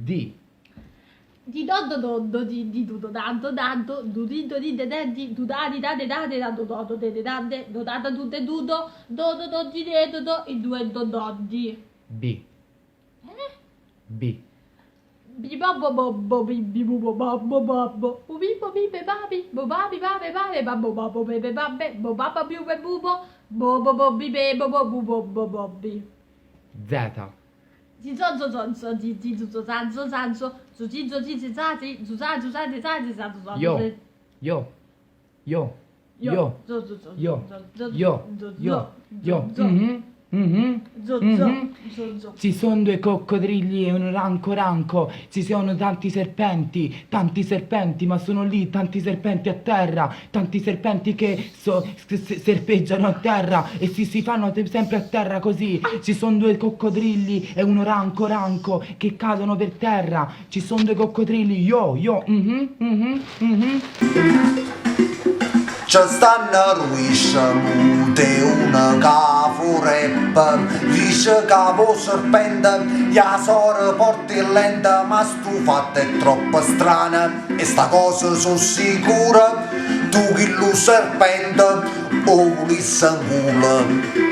Di. Di doddo doddo, di dudo danto danto, dudito di dedenti, dudati date date, da dodo de dante, dodata tutte dudo, dodo doddi de dodo, i due dododdi. B. B. Bibobbo bobbo bibibubo bobbo bobbo, bubibbo bibe babi, bobabi babe babe, babbo babbo bebe babbe, bobabba biube bubo, bobo bobbi bebo bobo bobbi. Z. Zizonzo zonzo, zizo zanzo zanzo, zuzizo zizi zazi, zuzazu zazi zazi zazu zazu. Yo. Yo. Yo. Yo. Yo. Yo. Yo. Ci sono due coccodrilli e un ranco ranco, ci sono tanti serpenti, ma sono lì tanti serpenti a terra, tanti serpenti che serpeggiano a terra e si fanno sempre a terra così. Ci sono due coccodrilli e un ranco ranco che cadono per terra, ci sono due coccodrilli, yo. Ci stanno ruisce mute una cavo rap, dice cavo serpente, ya sora porti lenta, ma stu fatto è troppo strana, e sta cosa sono sicura, tu che lo serpente o Ulisse in culo.